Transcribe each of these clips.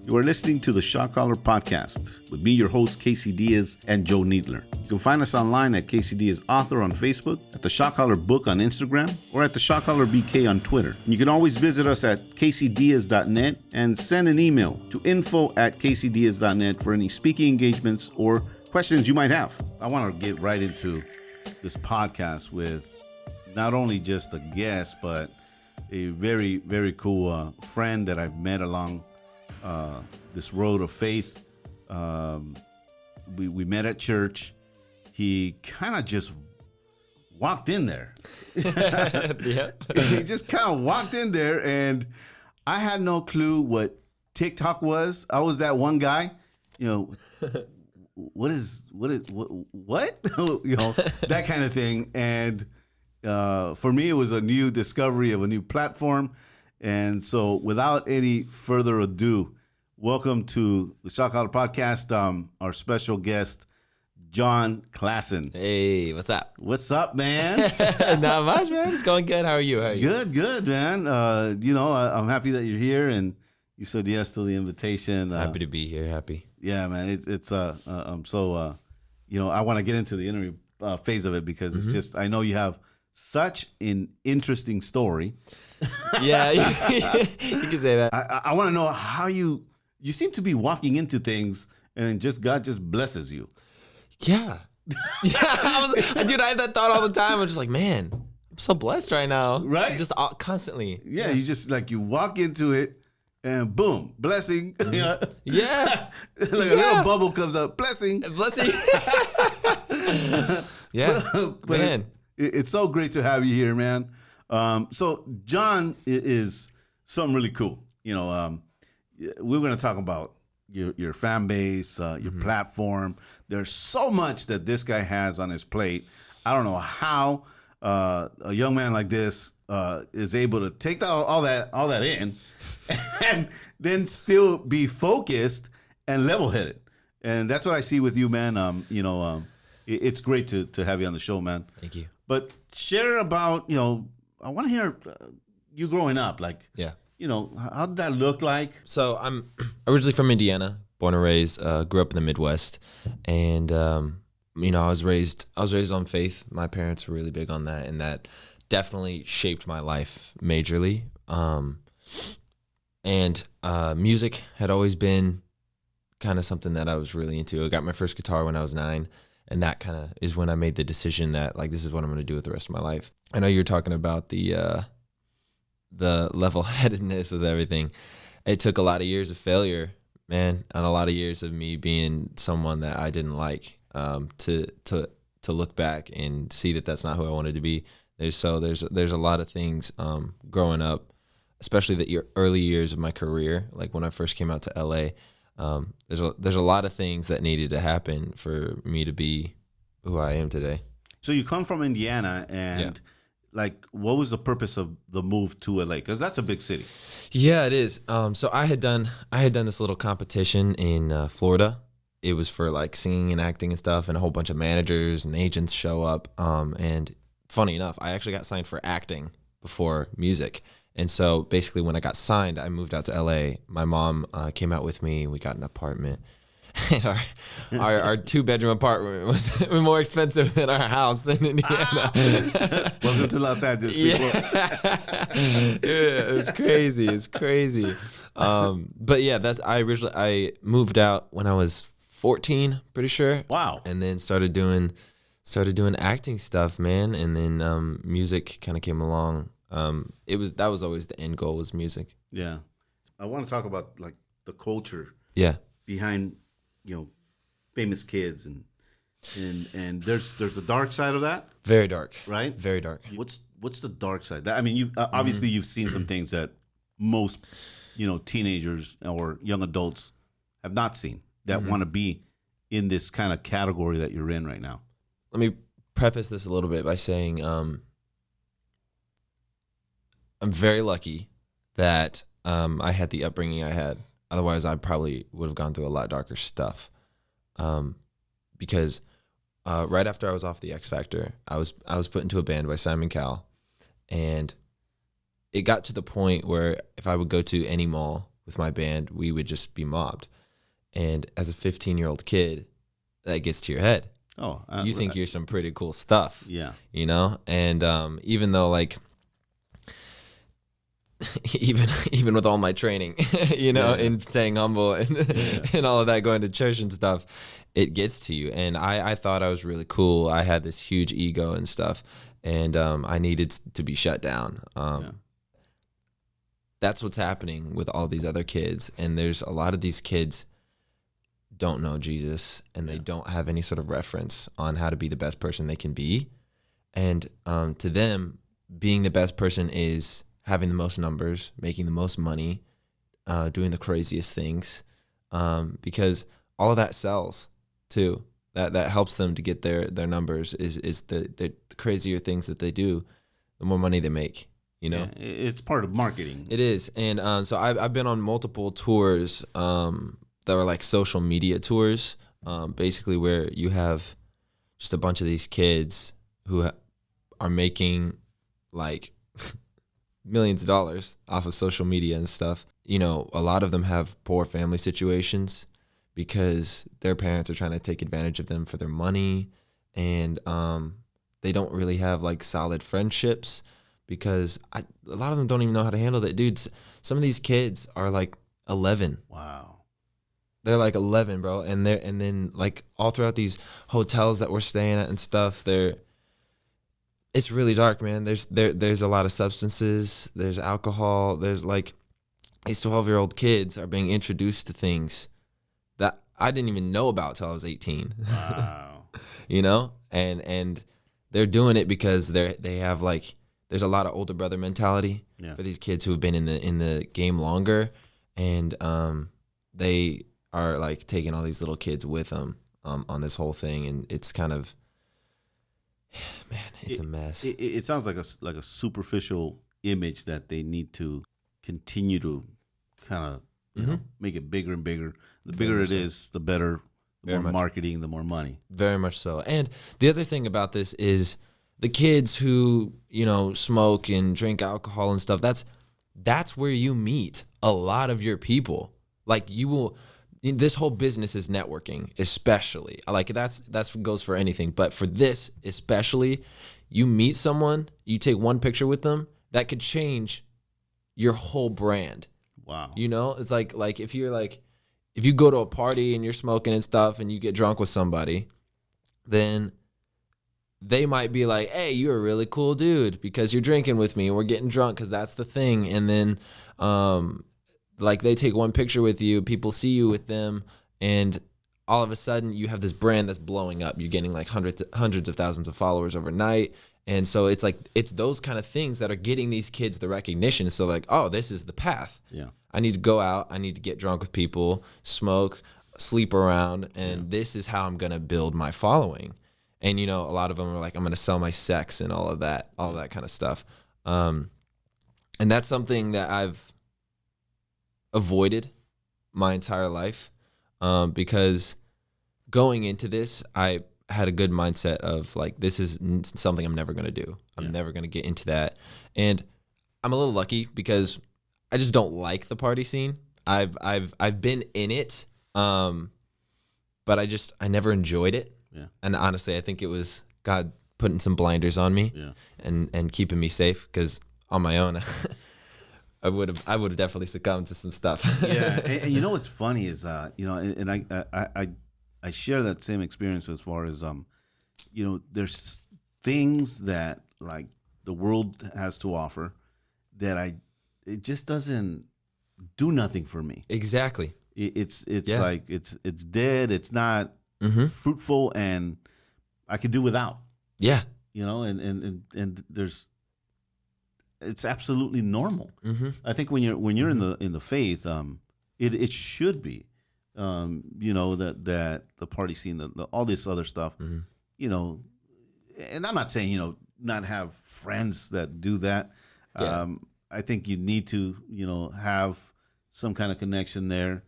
You are listening to the Shot Caller Podcast with me, your host, Casey Diaz and Joe Needler. You can find us online at Casey Diaz Author on Facebook, at the Shot Caller Book on Instagram, or at the Shot Caller BK on Twitter. And you can always visit us at caseydiaz.net and send an email to info@caseydiaz.net for any speaking engagements or questions you might have. I want to get right into this podcast with not only just a guest, but a very, very cool friend that I've met along this road of faith. We met at church. He kind of just walked in there. Yeah. He just kind of walked in there, and I had no clue what TikTok was. I was that one guy, what? That kind of thing. And for me, it was a new discovery of a new platform. And so without any further ado, welcome to the Shot Caller Podcast. Our special guest, Jon Klaasen. Hey, what's up? What's up, man? Not much, man. It's going good. How are you? Good, man. I'm happy that you're here, and you said yes to the invitation. Happy to be here. Happy. Yeah, man. I'm so, I want to get into the interview phase of it because it's just, I know you have such an interesting story. Yeah, you can say that. I want to know how you seem to be walking into things and God just blesses you. Yeah. Dude, I have that thought all the time. I'm just like, man, I'm so blessed right now. Right? Just constantly. Yeah, you just you walk into it and boom, blessing. Yeah. A little bubble comes up, blessing. Blessing. Yeah. But man. It's so great to have you here, man. So Jon is something really cool. We're going to talk about your fan base, your platform. There's so much that this guy has on his plate. I don't know how a young man like this is able to take all that in and then still be focused and level-headed. And that's what I see with you, man. It's great to have you on the show, man. Thank you. But share about, I want to hear you growing up. Yeah. How did that look like? So I'm originally from Indiana, born and raised, grew up in the Midwest. And, I was raised on faith. My parents were really big on that, and that definitely shaped my life majorly. Music had always been kind of something that I was really into. I got my first guitar when I was 9. And that kind of is when I made the decision that this is what I'm going to do with the rest of my life. I know you're talking about the level-headedness with everything. It took a lot of years of failure, man, and a lot of years of me being someone that I didn't like, to look back and see that that's not who I wanted to be. There's a lot of things growing up, especially the early years of my career, like when I first came out to LA. There's a lot of things that needed to happen for me to be who I am today. So you come from Indiana, and what was the purpose of the move to LA? Because that's a big city. Yeah, it is. So I had done this little competition in Florida. It was for singing and acting and stuff, and a whole bunch of managers and agents show up. And funny enough, I actually got signed for acting before music. And so basically when I got signed, I moved out to LA. My mom came out with me. We got an apartment. And our 2-bedroom apartment was more expensive than our house in Indiana. Welcome to Los Angeles. Yeah. It was crazy. It's crazy. But yeah, I moved out when I was 14, pretty sure. Wow. And then started doing acting stuff, man. And then music kind of came along. That was always the end goal, was music. Yeah. I want to talk about the culture. Yeah. Behind, famous kids and there's the dark side of that. Very dark. Right? Very dark. What's the dark side? I mean, you obviously you've seen some things that most, teenagers or young adults have not seen that want to be in this kind of category that you're in right now. Let me preface this a little bit by saying, I'm very lucky that I had the upbringing I had. Otherwise, I probably would have gone through a lot darker stuff. Because right after I was off the X Factor, I was put into a band by Simon Cowell, and it got to the point where if I would go to any mall with my band, we would just be mobbed. And as a 15-year-old kid, that gets to your head. Oh, You think you're some pretty cool stuff. Yeah. You know? And even though, like, even with all my training, you know, and staying humble and all of that, going to church and stuff, it gets to you. And I thought I was really cool. I had this huge ego and stuff, and I needed to be shut down. That's what's happening with all these other kids. And there's a lot of these kids don't know Jesus, and they don't have any sort of reference on how to be the best person they can be. And to them, being the best person is having the most numbers, making the most money, doing the craziest things, because all of that sells too. That helps them to get their numbers. Is the crazier things that they do, the more money they make. You know, it's part of marketing. It is, and so I've been on multiple tours that were like social media tours, basically where you have just a bunch of these kids who are making like millions of dollars off of social media and stuff. You know, a lot of them have poor family situations because their parents are trying to take advantage of them for their money, and they don't really have like solid friendships because a lot of them don't even know how to handle that. Dude, some of these kids are like 11. Wow. They're like 11, bro, and then like all throughout these hotels that we're staying at and stuff, it's really dark, man. There's a lot of substances. There's alcohol. There's like these 12-year-old kids are being introduced to things that I didn't even know about till I was 18. Wow. You know, and they're doing it because they have like, there's a lot of older brother mentality for these kids who have been in the game longer, and they are like taking all these little kids with them on this whole thing, and it's kind of, man, it's a mess. It sounds like a superficial image that they need to continue to kind of you know, make it bigger and bigger. The bigger it is, the better. The more marketing, the more money. Very much so. And the other thing about this is the kids who, you know, smoke and drink alcohol and stuff, that's where you meet a lot of your people. Like this whole business is networking, especially. Like that's goes for anything, but for this especially, you meet someone, you take one picture with them, that could change your whole brand. Wow. You know, it's like if you go to a party and you're smoking and stuff and you get drunk with somebody, then they might be like, hey, you're a really cool dude because you're drinking with me and we're getting drunk because that's the thing. And then like they take one picture with you, people see you with them, and all of a sudden you have this brand that's blowing up. You're getting like hundreds of thousands of followers overnight. And so it's like, it's those kind of things that are getting these kids the recognition. So like, oh, this is the path. Yeah. I need to go out. I need to get drunk with people, smoke, sleep around. And this is how I'm going to build my following. And, you know, a lot of them are like, I'm going to sell my sex and all of that kind of stuff. And that's something that I've avoided my entire life because going into this, I had a good mindset of like, this is something I'm never going to do. I'm never going to get into that. And I'm a little lucky because I just don't like the party scene. I've been in it, but I never enjoyed it. Yeah. And honestly, I think it was God putting some blinders on me and keeping me safe, because on my own, I would have definitely succumbed to some stuff. Yeah, and you know what's funny is you know, and I share that same experience as far as you know, there's things that like the world has to offer that it just doesn't do nothing for me. Exactly. It's like it's dead. It's not fruitful, and I could do without. Yeah. You know, and there's, it's absolutely normal. I think when you're in the faith, it should be, you know, that the party scene, all this other stuff, you know, and I'm not saying, you know, not have friends that do that. Yeah. I think you need to, you know, have some kind of connection there.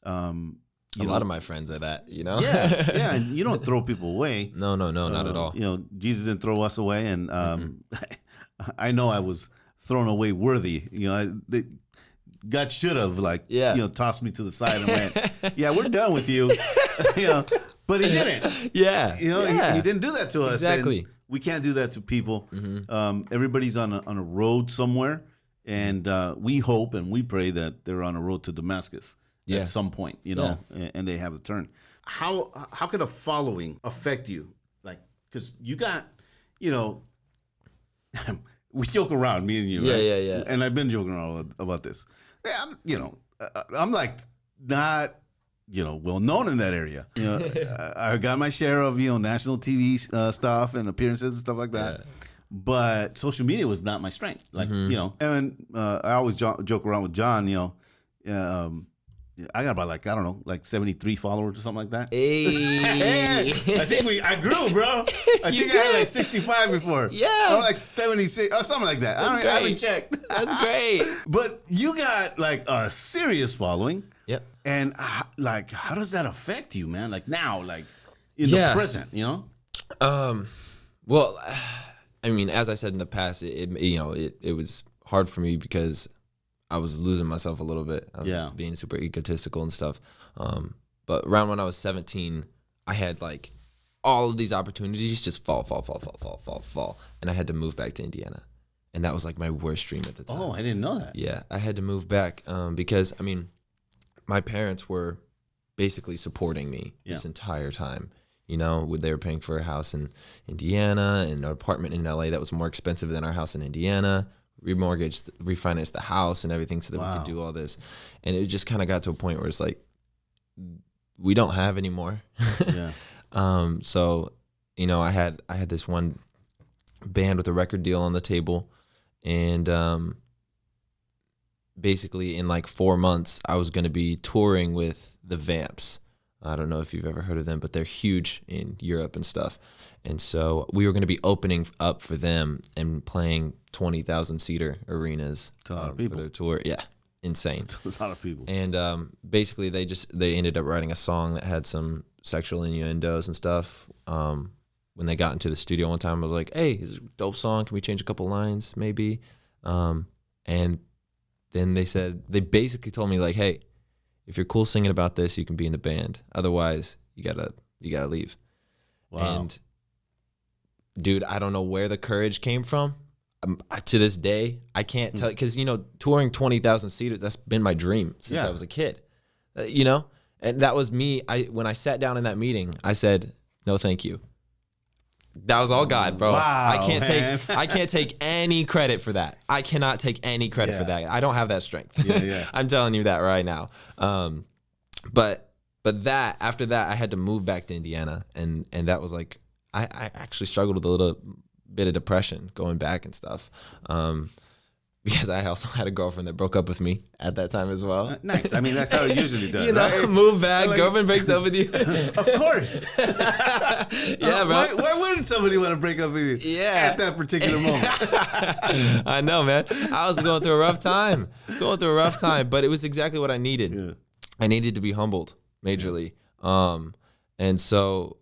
A lot of my friends are that, you know? Yeah, yeah, and you don't throw people away. No, not at all. You know, Jesus didn't throw us away, and I know I was thrown away worthy. You know, God should have Yeah. tossed me to the side and went, yeah, we're done with you. But he didn't. Yeah. He didn't do that to us. Exactly. And we can't do that to people. Everybody's on a road somewhere, and we hope and we pray that they're on a road to Damascus at some point, and they have a turn. How can a following affect you? Like, because you got, we joke around, me and you, right? Yeah. And I've been joking around about this. Yeah, I'm like not, well known in that area. I got my share of, national TV stuff and appearances and stuff like that. Yeah. But social media was not my strength. Like, and I always joke around with John, I got about like 73 followers or something like that. Hey. I grew, bro. I had like 65 before. Yeah. I was like 76 or something like that. That's great. I haven't checked. That's great. But you got like a serious following. Yep. And like, how does that affect you, man? Like now, like in the present, Well, I mean, as I said in the past, it was hard for me because I was losing myself a little bit. I was being super egotistical and stuff. But around when I was 17, I had like all of these opportunities just fall. And I had to move back to Indiana. And that was like my worst dream at the time. Oh, I didn't know that. Yeah, I had to move back because, I mean, my parents were basically supporting me this entire time. They were paying for a house in Indiana and an apartment in LA that was more expensive than our house in Indiana. Refinanced the house and everything so that we could do all this. And it just kind of got to a point where it's like, we don't have any more. Yeah. So, I had this one band with a record deal on the table, and basically in like 4 months, I was going to be touring with the Vamps. I don't know if you've ever heard of them, but they're huge in Europe and stuff. And so we were going to be opening up for them and playing 20,000 seater arenas for their tour. Yeah, insane. A lot of people. And basically they ended up writing a song that had some sexual innuendos and stuff. When they got into the studio one time, I was like, hey, this is a dope song. Can we change a couple lines maybe? And then they basically told me like, hey, if you're cool singing about this, you can be in the band. Otherwise, you gotta leave. Wow. And dude, I don't know where the courage came from. To this day, I can't tell, because touring 20,000 seaters, that's been my dream since I was a kid. And that was me. When I sat down in that meeting, I said, no, thank you. That was all God, bro. Wow, I can't take any credit for that. I cannot take any credit for that. I don't have that strength. Yeah. I'm telling you that right now. But after that, I had to move back to Indiana, and that was like, I actually struggled with a little bit of depression going back and stuff. Because I also had a girlfriend that broke up with me at that time as well. Nice. I mean, that's how it usually does, right? Move back, girlfriend breaks up with you. Of course. Yeah, bro. Why wouldn't somebody want to break up with you at that particular moment? I know, man. I was going through a rough time. But it was exactly what I needed. Yeah. I needed to be humbled majorly. And so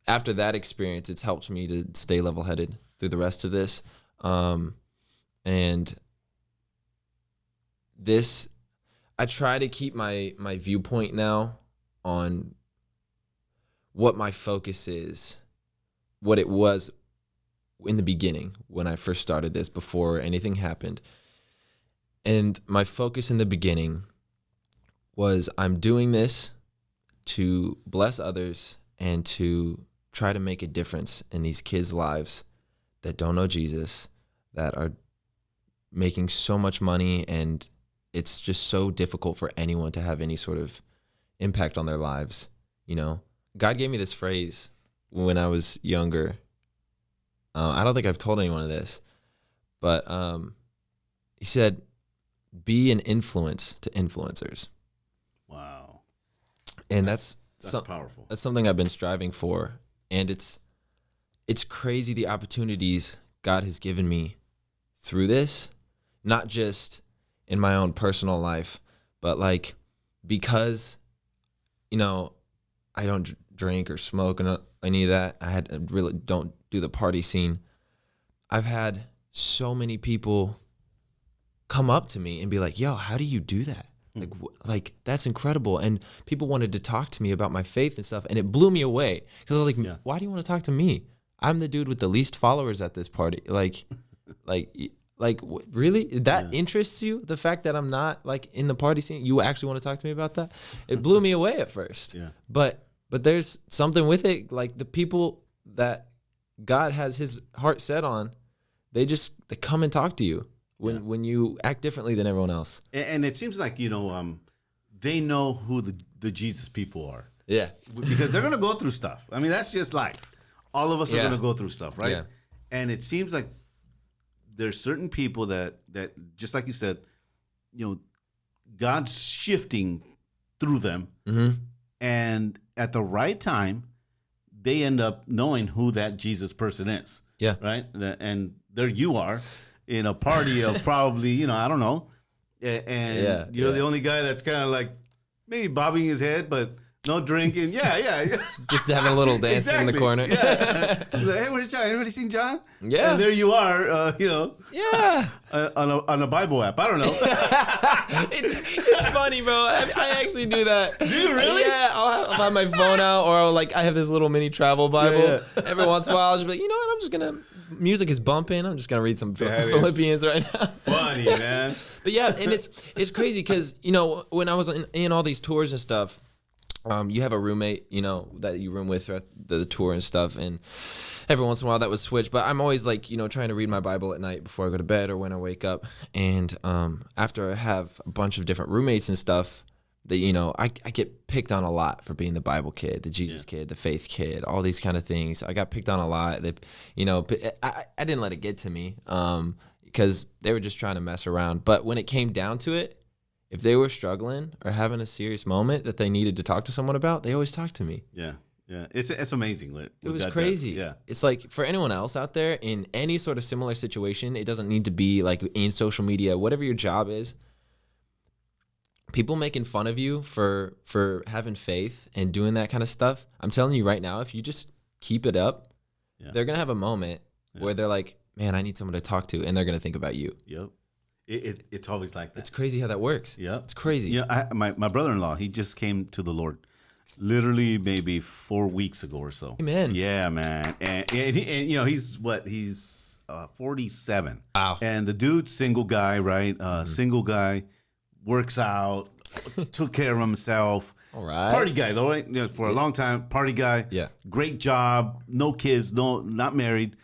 after that experience, it's helped me to stay level-headed through the rest of this. And this, I try to keep my viewpoint now on what my focus is, what it was in the beginning when I first started this, before anything happened. And my focus in the beginning was, I'm doing this to bless others and to try to make a difference in these kids' lives that don't know Jesus, that are making so much money, and it's just so difficult for anyone to have any sort of impact on their lives. God gave me this phrase when I was younger. I don't think I've told anyone of this, but he said, be an influence to influencers. Wow. And that's powerful. That's something I've been striving for. And it's crazy the opportunities God has given me through this, not just in my own personal life, but like, because, I don't drink or smoke and any of that. I really don't do the party scene. I've had so many people come up to me and be like, yo, how do you do that? Like that's incredible. And people wanted to talk to me about my faith and stuff. And it blew me away because I was like, why do you want to talk to me? I'm the dude with the least followers at this party. Like, really? That interests you? The fact that I'm not like in the party scene? You actually want to talk to me about that? It blew me away at first. Yeah. But there's something with it. Like the people that God has his heart set on, they come and talk to you when you act differently than everyone else. And it seems like, they know who the Jesus people are. Yeah. Because they're going to go through stuff. I mean, that's just life. All of us are going to go through stuff, right? Yeah. And it seems like there's certain people that just like you said, God's shifting through them. Mm-hmm. And at the right time, they end up knowing who that Jesus person is. Yeah. Right? And there you are in a party of probably, I don't know. And you're the only guy that's kind of like maybe bobbing his head, but no drinking. Yeah. Just having a little dance in the corner. Yeah. Like, hey, where's John? Anybody seen John? Yeah. And there you are, Yeah. on a Bible app. I don't know. It's funny, bro. I actually do that. Do you really? Yeah. I'll have my phone out, or I have this little mini travel Bible. Yeah. Every once in a while, I'll just be like, you know what? I'm just gonna. Music is bumping. I'm just gonna read some Philippians right now. Funny, man. But yeah, and it's crazy because when I was in all these tours and stuff, you have a roommate that you room with throughout the tour and stuff, and every once in a while that would switch. But I'm always trying to read my Bible at night before I go to bed or when I wake up. And after I have a bunch of different roommates and stuff, that I get picked on a lot for being the Bible kid, the Jesus kid, the faith kid, all these kind of things. I got picked on a lot. I didn't let it get to me because they were just trying to mess around. But when it came down to it, if they were struggling or having a serious moment that they needed to talk to someone about, they always talked to me. Yeah. It's amazing. It was crazy. Yeah. It's like for anyone else out there in any sort of similar situation, it doesn't need to be like in social media, whatever your job is. People making fun of you for having faith and doing that kind of stuff. I'm telling you right now, if you just keep it up, they're going to have a moment where they're like, man, I need someone to talk to. And they're going to think about you. Yep. It's always like that. It's crazy how that works. Yeah. It's crazy. Yeah. My brother-in-law, he just came to the Lord literally maybe 4 weeks ago or so. Amen. Yeah, man. And he's 47. Wow. And the dude's single guy, right? Single guy, works out, took care of himself. All right. Party guy though, right? For a long time, party guy. Yeah. Great job. No kids. Not married.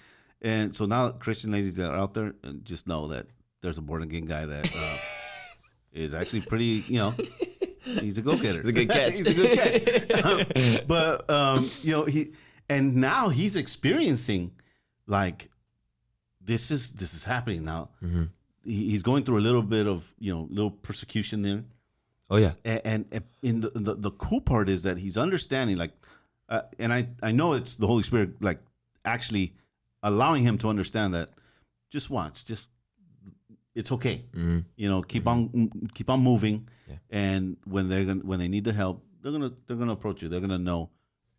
And so now Christian ladies that are out there, just know that there's a born again guy that is actually pretty, he's a go-getter. He's a good catch. He's a good catch. But now he's experiencing like this is happening now. Mm-hmm. He's going through a little bit of little persecution there. Oh yeah. And in the cool part is that he's understanding like, and I know it's the Holy Spirit like actually allowing him to understand that. Just watch, it's okay. Mm-hmm. Keep on moving. Yeah. And when they need the help, they're gonna approach you. They're gonna know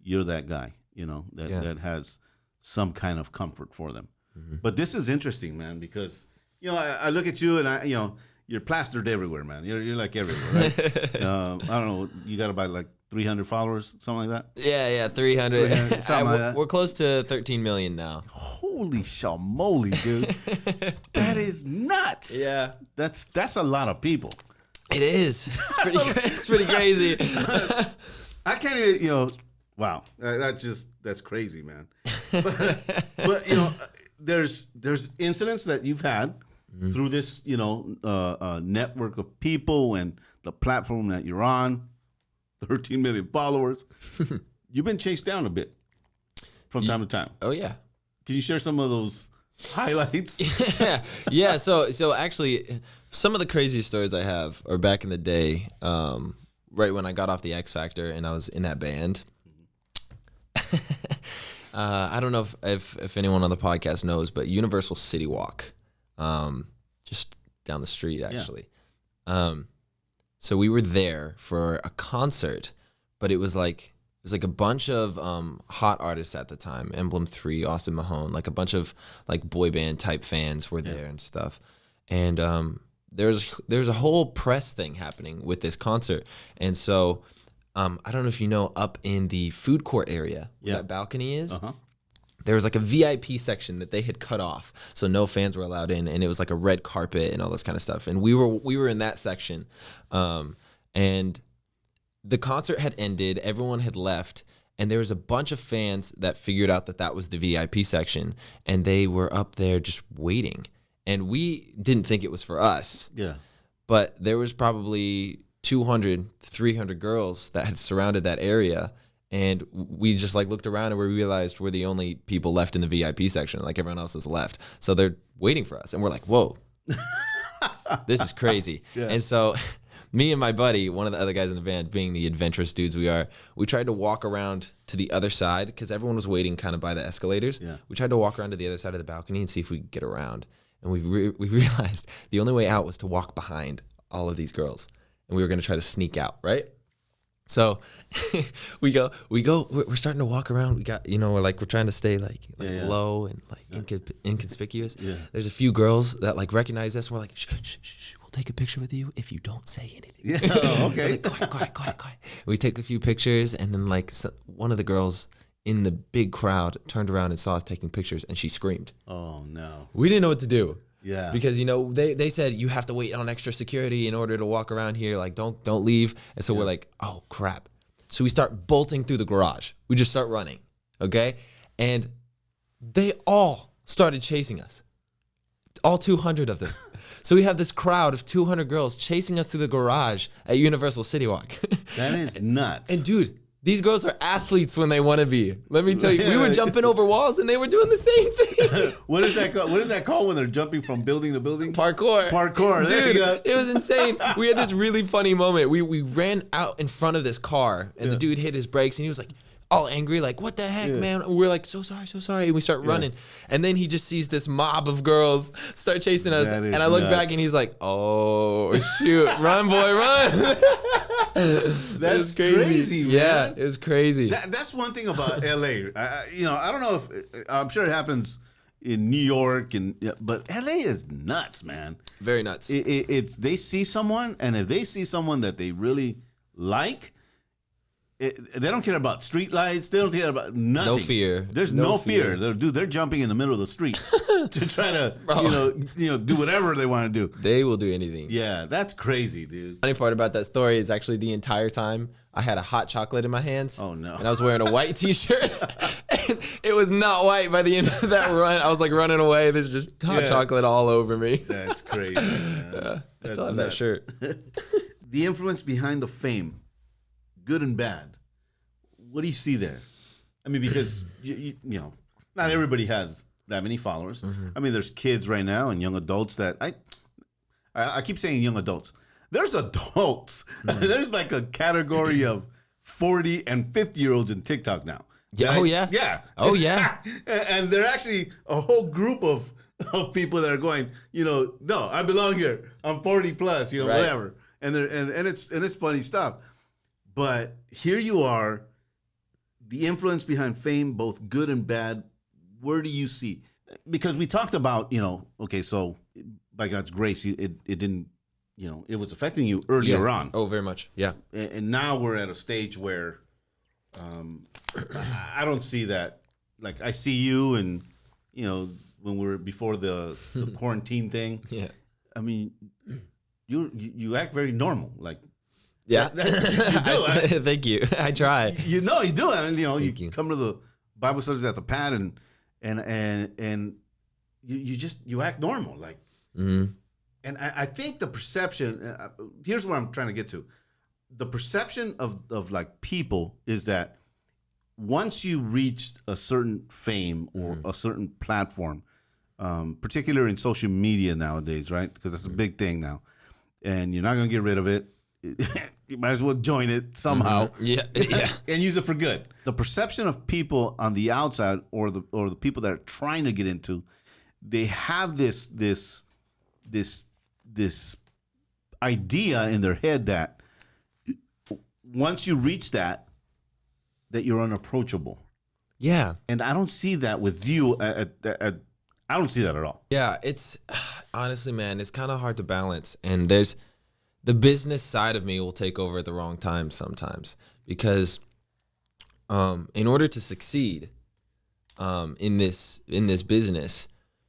you're that guy. That has some kind of comfort for them. Mm-hmm. But this is interesting, man, because I look at you and you're plastered everywhere, man. You're like everywhere, right? I don't know. You got about like 300 followers, something like that. Yeah, 300. Something like that. We're close to 13 million now. Holy shamoly, dude! That is nuts. Yeah, that's a lot of people. It is. It's pretty crazy. I can't even. Wow, that's crazy, man. But there's incidents that you've had through this network of people and the platform that you're on. 13 million followers. You've been chased down a bit from time to time. Oh yeah. Can you share some of those highlights? Yeah. So actually, some of the craziest stories I have are back in the day, right when I got off the X Factor and I was in that band. I don't know if anyone on the podcast knows, but Universal City Walk, just down the street actually. Yeah. So we were there for a concert, but it was like a bunch of hot artists at the time. Emblem 3, Austin Mahone, like a bunch of like boy band type fans were there and stuff. And there's a whole press thing happening with this concert, and so I don't know if you know, up in the food court area where that balcony is. There was like a VIP section that they had cut off, so no fans were allowed in, and it was like a red carpet and all this kind of stuff. And we were in that section, and the concert had ended, everyone had left, and there was a bunch of fans that figured out that that was the VIP section, and they were up there just waiting. And we didn't think it was for us. Yeah. But there was probably 200, 300 girls that had surrounded that area. And we just like looked around and we realized we're the only people left in the VIP section. Like everyone else has left. So they're waiting for us. And we're like, whoa, this is crazy. Yeah. And so me and my buddy, one of the other guys in the band, being the adventurous dudes we are, we tried to walk around to the other side because everyone was waiting kind of by the escalators. Yeah. We tried to walk around to the other side of the balcony and see if we could get around. And we realized the only way out was to walk behind all of these girls. And we were going to try to sneak out, right? So we're starting to walk around. We got, we're trying to stay like low and like inconspicuous. Yeah. There's a few girls that like recognize us. And we're like, shh, we'll take a picture with you if you don't say anything. Yeah, okay. Like, quiet. We take a few pictures, and then like one of the girls in the big crowd turned around and saw us taking pictures, and she screamed. Oh no. We didn't know what to do. Yeah. Because they said you have to wait on extra security in order to walk around here. Like don't leave. And so we're like, oh crap. So we start bolting through the garage. We just start running. Okay? And they all started chasing us. All 200 of them. So we have this crowd of 200 girls chasing us through the garage at Universal City Walk. That is nuts. And dude, these girls are athletes when they want to be. Let me tell you, we were jumping over walls and they were doing the same thing. What is that called? What is that called when they're jumping from building to building? Parkour. Dude, it was insane. We had this really funny moment. We ran out in front of this car, and the dude hit his brakes, and he was like all angry, like, what the heck, man? And we're like, so sorry. And we start running. And then he just sees this mob of girls start chasing us. And I look back and he's like, oh, shoot. Run, boy, run. That's crazy, man. Yeah, it was crazy. That's one thing about LA. I don't know if, I'm sure it happens in New York, but LA is nuts, man. Very nuts. It's they see someone, and if they see someone that they really like, they don't care about street lights. They don't care about nothing. No fear. There's no fear. They're jumping in the middle of the street to try to, do whatever they want to do. They will do anything. Yeah, that's crazy, dude. Funny part about that story is actually the entire time I had a hot chocolate in my hands. Oh no! And I was wearing a white T-shirt, and it was not white by the end of that run. I was like running away. There's just hot chocolate all over me. That's crazy. Man. I still have that shirt. The influence behind the fame, good and bad. What do you see there? I mean, because not everybody has that many followers. Mm-hmm. I mean, there's kids right now and young adults that I keep saying young adults. There's adults. Mm-hmm. There's like a category of 40 and 50-year-olds in TikTok now. Yeah. Oh yeah. Yeah. Oh yeah. And they're actually a whole group of people that are going, no, I belong here. I'm 40 plus, right. Whatever. And it's funny stuff. But here you are. The influence behind fame, both good and bad, where do you see? Because we talked about, okay, so by God's grace, it didn't, it was affecting you earlier on. Oh, very much. Yeah. And now we're at a stage where I don't see that. Like, I see you and, when we were before the quarantine thing. Yeah. I mean, you act very normal. Like, yeah, you do. Thank you. I try. You do. And you come to the Bible studies at the pad, and you act normal, like. Mm-hmm. And I think the perception. Here's what I'm trying to get to. The perception of like people is that once you reach a certain fame or a certain platform, particularly in social media nowadays, right? Because that's a big thing now, and you're not gonna get rid of it. You might as well join it somehow. Mm-hmm. Yeah. And use it for good. The perception of people on the outside or the people that are trying to get into, they have this idea in their head that once you reach that you're unapproachable. Yeah. And I don't see that with you. I don't see that at all. Yeah, it's honestly, man, it's kind of hard to balance. And there's the business side of me will take over at the wrong time sometimes because in order to succeed in this business,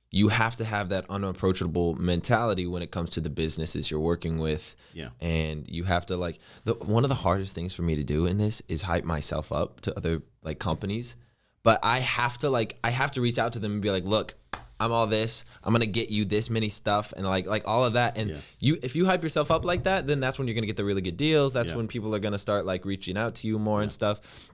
you have to have that unapproachable mentality when it comes to the businesses you're working with. Yeah. And you have to like one of the hardest things for me to do in this is hype myself up to other like companies. But I have to reach out to them and be like, look, I'm all this. I'm gonna get you this many stuff and like all of that. And if you hype yourself up like that, then that's when you're gonna get the really good deals. That's when people are gonna start like reaching out to you more and stuff.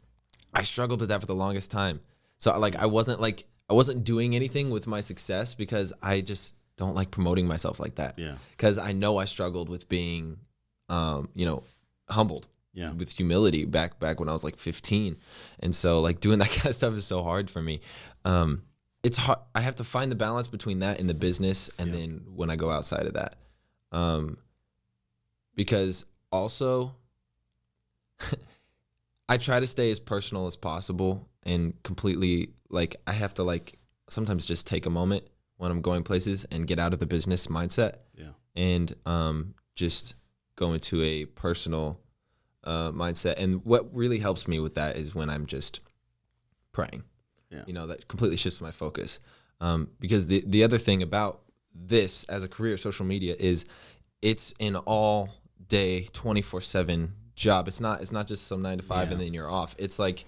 I struggled with that for the longest time. So I wasn't doing anything with my success because I just don't like promoting myself like that. Yeah. Because I know I struggled with being, humbled. Yeah. With humility back when I was like 15, and so like doing that kind of stuff is so hard for me. It's hard. I have to find the balance between that and the business, and then when I go outside of that, because also I try to stay as personal as possible and completely like I have to like sometimes just take a moment when I'm going places and get out of the business mindset, and just go into a personal mindset. And what really helps me with that is when I'm just praying. That completely shifts my focus. Because the other thing about this as a career, social media, is it's an all day 24/7 job. It's not just some 9 to 5 and then you're off. It's like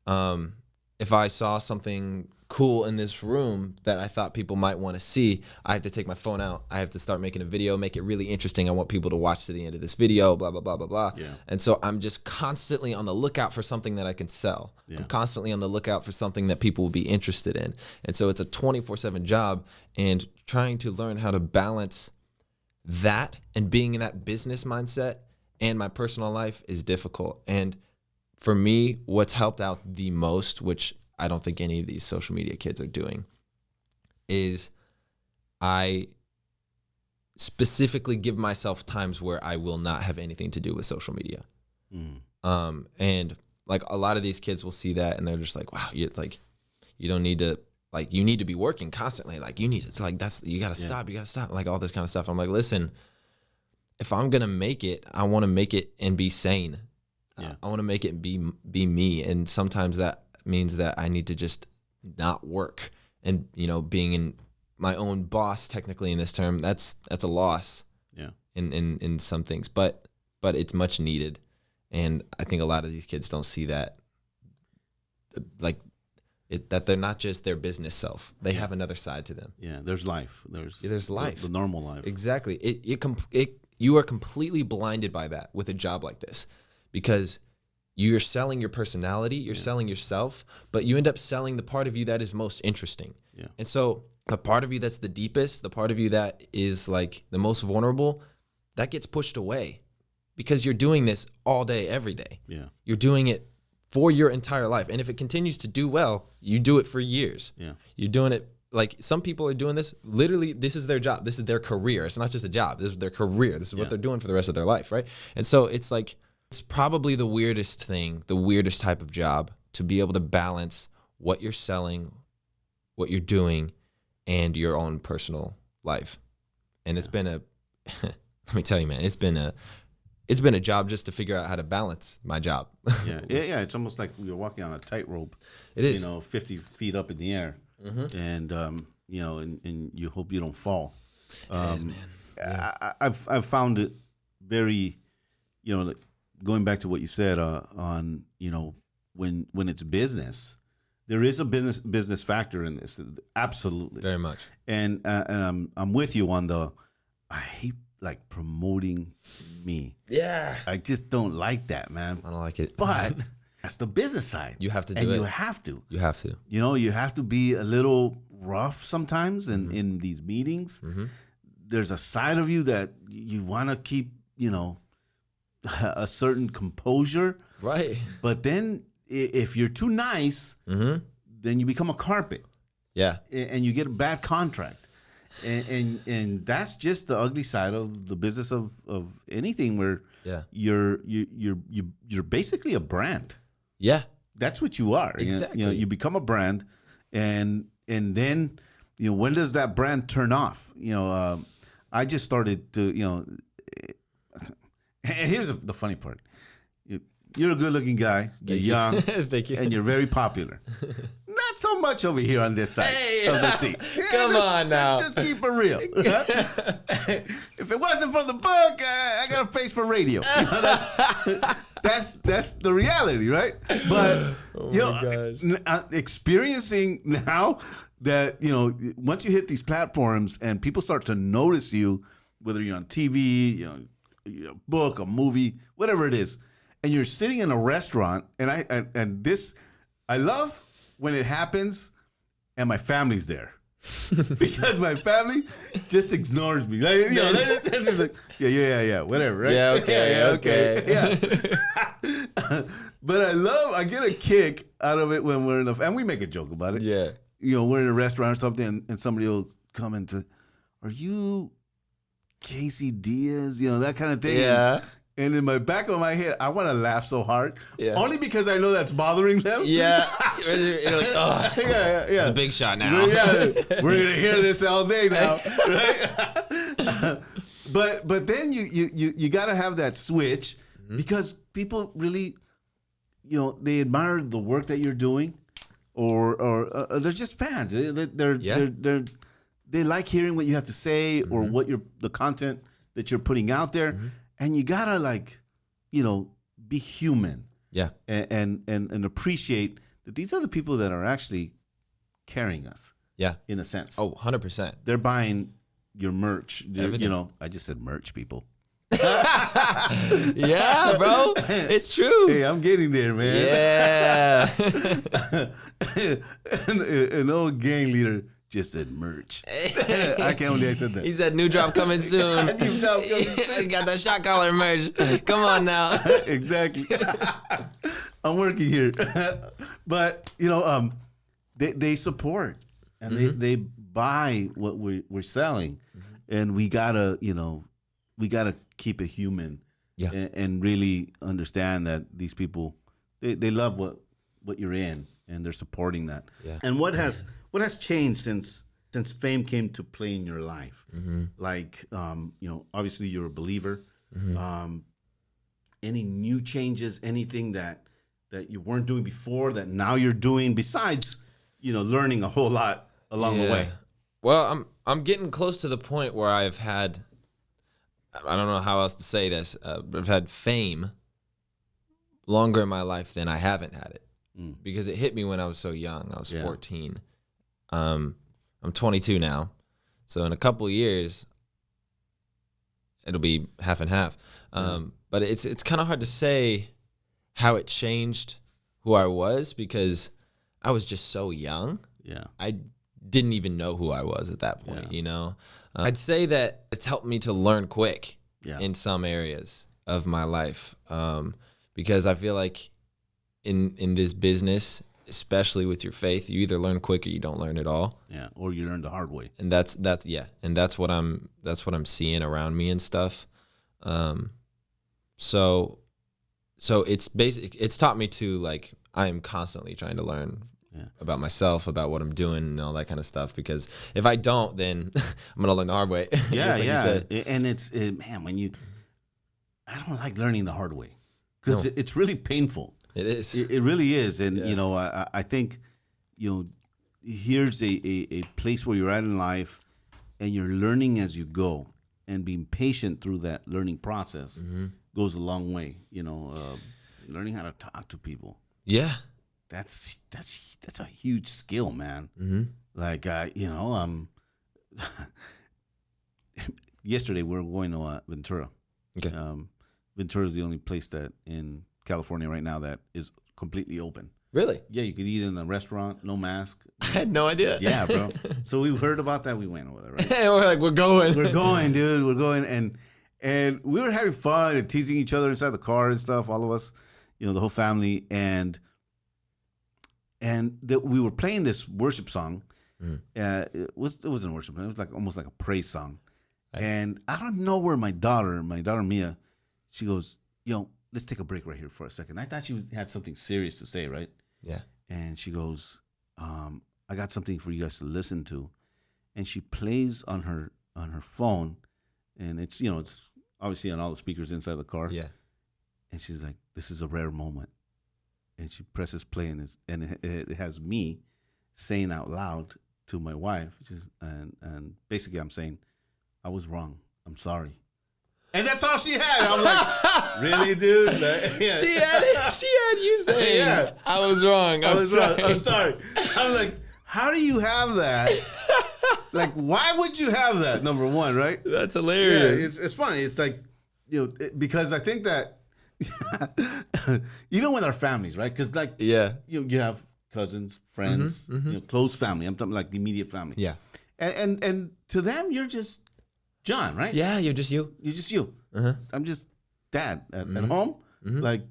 if I saw something cool in this room that I thought people might want to see, I have to take my phone out. I have to start making a video, make it really interesting. I want people to watch to the end of this video, blah, blah, blah, blah, blah. Yeah. And so I'm just constantly on the lookout for something that I can sell. Yeah. I'm constantly on the lookout for something that people will be interested in. And so it's a 24/7 job, and trying to learn how to balance that and being in that business mindset and my personal life is difficult. And for me, what's helped out the most, which I don't think any of these social media kids are doing, is I specifically give myself times where I will not have anything to do with social media. And like a lot of these kids will see that and they're just like, wow, you don't need to, like, you need to be working constantly. Like you need to, like, you got to stop, like all this kind of stuff. I'm like, listen, if I'm going to make it, I want to make it and be sane. I want to make it be me. And sometimes that means that I need to just not work, and being in my own boss, technically in this term, that's a loss in some things, but it's much needed. And I think a lot of these kids don't see that, like that they're not just their business self, they have another side to them. There's life, there's life, the normal life. Exactly. You are completely blinded by that with a job like this, because you're selling your personality, you're selling yourself, but you end up selling the part of you that is most interesting. Yeah. And so the part of you that's the deepest, the part of you that is like the most vulnerable, that gets pushed away because you're doing this all day, every day. Yeah. You're doing it for your entire life. And if it continues to do well, you do it for years. Yeah. You're doing it. Like some people are doing this, literally, this is their job. This is their career. It's not just a job. This is their career. This is what they're doing for the rest of their life, right? And so it's like, it's probably the weirdest thing, the weirdest type of job, to be able to balance what you're selling, what you're doing, and your own personal life. And it's been let me tell you, man, it's been a job just to figure out how to balance my job. Yeah. It's almost like you're walking on a tightrope. It is. 50 feet up in the air. Mm-hmm. And and you hope you don't fall. It is, man. Yeah. I've found it very, like, going back to what you said on when it's business, there is a business factor in this, absolutely, very much. And I'm with you on I hate like promoting me. Yeah, I just don't like that, man. I don't like it, but that's the business side. You have to do it. You have to. You have to. You have to be a little rough sometimes in these meetings. Mm-hmm. There's a side of you that you want to keep, a certain composure. Right. But then if you're too nice, then you become a carpet. Yeah. And you get a bad contract. And that's just the ugly side of the business of anything where you're basically a brand. Yeah. That's what you are. Exactly. You become a brand, and then when does that brand turn off? I just started to, and here's the funny part. You're a good-looking guy. You're young. Thank you. And you're very popular. Not so much over here on this side of the seat. Come on now. Just keep it real. If it wasn't for the book, I got a face for radio. That's the reality, right? But experiencing now that once you hit these platforms and people start to notice you, whether you're on TV, a book, a movie, whatever it is. And you're sitting in a restaurant, and I love when it happens, and my family's there, because my family just ignores me. It's just like, yeah, whatever, right? Yeah, okay. Yeah. But I get a kick out of it when we're and we make a joke about it. Yeah. We're in a restaurant or something, and somebody will come into, are you Casey Diaz? That kind of thing. Yeah. And in my back of my head, I want to laugh so hard, only because I know that's bothering them. Yeah, you're like, oh, yeah. It's a big shot now. We're gonna hear this all day now, right? but then you got to have that switch, because people really, they admire the work that you're doing, or they're just fans. They like hearing what you have to say, or what the content that you're putting out there. And you gotta be human. Yeah. And appreciate that these are the people that are actually carrying us. Yeah. In a sense. Oh, 100%. They're buying your merch. I just said merch, people. Yeah, bro. It's true. Hey, I'm getting there, man. Yeah. An old gang leader just said merch. I can't believe I said that. He said new drop coming soon. New drop coming soon. Got that shot collar merch. Come on now. Exactly. I'm working here. But, they support, and they buy what we're selling. And we gotta keep it human. Yeah. And really understand that these people, they love what you're in, and they're supporting that. Yeah. And what has changed since fame came to play in your life? Like, obviously you're a believer. Any new changes, anything that you weren't doing before that now you're doing, besides, learning a whole lot along the way? Well, I'm getting close to the point where I've had, I don't know how else to say this, I've had fame longer in my life than I haven't had it. Because it hit me when I was so young. I was 14. I'm 22 now, so in a couple of years, it'll be half and half. But it's kind of hard to say how it changed who I was, because I was just so young. Yeah, I didn't even know who I was at that point. I'd say that it's helped me to learn quick in some areas of my life, because I feel like in this business, especially with your faith, you either learn quick or you don't learn at all. Yeah, or you learn the hard way. And that's what I'm seeing around me and stuff. So it's taught me to, I am constantly trying to learn about myself, about what I'm doing, and all that kind of stuff. Because if I don't, then I'm gonna learn the hard way. Yeah, you said. And man, I don't like learning the hard way, because it's really painful. It is. It really is. And, I think, here's a place where you're at in life, and you're learning as you go, and being patient through that learning process goes a long way. Learning how to talk to people. Yeah. That's a huge skill, man. Like, yesterday we were going to Ventura. Okay. Ventura is the only place that in California right now that is completely open. Really? Yeah, you could eat in a restaurant, no mask. I had no idea. Yeah, bro. So we heard about that. We went over there, right? We're like, we're going, dude. We're going, and we were having fun and teasing each other inside the car and stuff. All of us, the whole family, and we were playing this worship song. It wasn't a worship song. It was almost like a praise song. Right. And out of nowhere, my daughter Mia, she goes, let's take a break right here for a second. I thought she had something serious to say, right? Yeah. And she goes, I got something for you guys to listen to. and she plays on her phone, and it's it's obviously on all the speakers inside the car. Yeah. And she's like, "This is a rare moment," and she presses play, and it has me saying out loud to my wife, and basically I'm saying, "I was wrong. I'm sorry." And that's all she had. I'm like, "Really, dude?" Like, yeah. She had you saying, Yeah. I was wrong. I'm sorry. I'm sorry. I'm like, how do you have that? Like, why would you have that? Number one, right? That's Yeah, hilarious. it's funny. It's like, because I think that even with our families, right? Because like, Yeah. you have cousins, friends, close family. I'm talking like the immediate family. Yeah. And to them, you're just John, right? Yeah, you're just you. You're just you. Uh-huh. I'm just dad at home. Like,